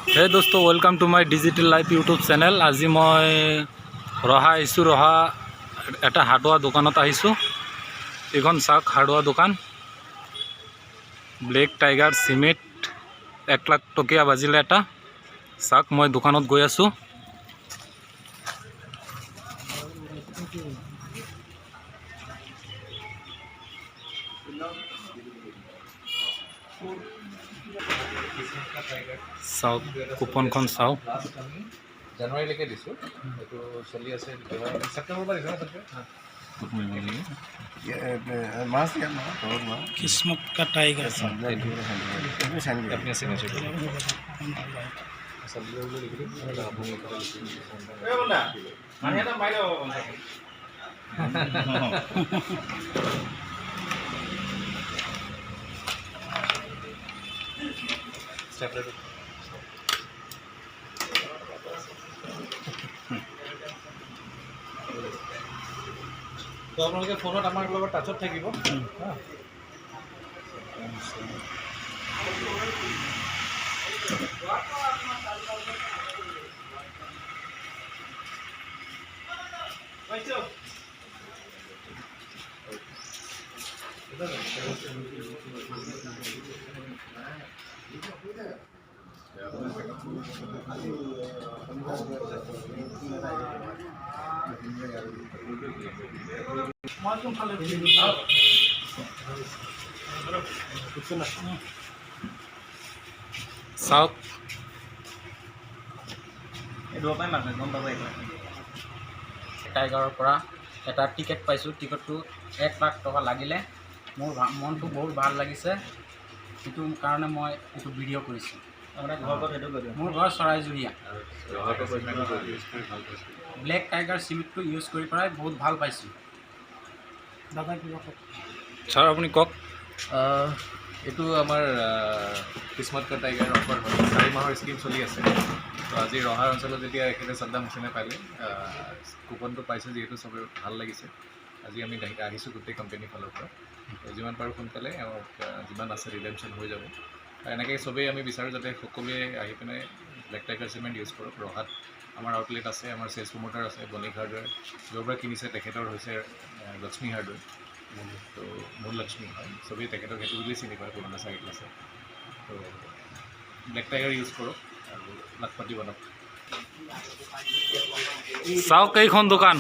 हे दोस्तों welcome to my digital life YouTube channel. आज मैं रहा रहा एट हार्डवेयर दुकानत एन चाक हार्डवेयर दुकान ब्लैक टाइगर सीमेंट 1 लाख टकिया बाजिले एट चाक मैं दुकानत गई आसो। চাওক কুপনখন চাওক। জানুৱাৰীলৈকে দিছোঁ, এইটো চলি আছে। ছেপ্টেম্বৰ পৰা দিছোঁ किस्मत का टाइगर अपनी सिग्नेचर তো আপোনালোকে ফোনত আমাৰ লগত টাচত থাকিব। চাওক टाइगार পৰা এটা টিকেট পাইছোঁ। টিকেটটো 1 লাখ টকা লাগিলে। মোৰ মনটো বহুত ভাল লাগিছে, সেইটো কাৰণে মই এইটো ভিডিঅ' কৰিছোঁ। মোৰ ঘৰ চৰাইজুৰীয়া। ব্লেক টাইগাৰ চিমেণ্টটো ইউজ কৰি পেলাই বহুত ভাল পাইছোঁ। দাদা কিবা কওক ছাৰ, আপুনি কওক। এইটো আমাৰ কিসমত কা টাইগাৰ অফাৰ হয়, 4 মাহৰ স্কিম চলি আছে। তো আজি ৰহাৰ অঞ্চলত যেতিয়া এখেতে শ্ৰদ্ধা হুছেইনে পালে কুপনটো পাইছে, যিহেতু চবেই ভাল লাগিছে। আজি আমি আহিছোঁ গোটেই কোম্পানীৰ ফালৰ পৰা। যিমান পাৰোঁ সোনকালে যিমান আছে ৰিডেমশ্যন হৈ যাব। এনেকৈ চবেই আমি বিচাৰোঁ যাতে সকলোৱে আহি পিনে ব্লেক টাইগাৰ চিমেণ্ট ইউজ কৰক। ৰহাত আমাৰ আউটলেট আছে, আমাৰ চেলছ প্ৰমোটাৰ আছে, বণিক হাৰ্ডৱেৰ। য'ৰ পৰা কিনিছে তেখেতৰ হৈছে লক্ষ্মী হাৰ্ডৱেৰ। তো মূল লক্ষ্মী হয়, চবেই তেখেতক সেইটো বুলি চিনি পায় পুৰণা চাইকেল আছে। তো ব্লেক টাইগাৰ ইউজ কৰক আৰু লাখপতি বনাওক। চাওক এইখন দোকান।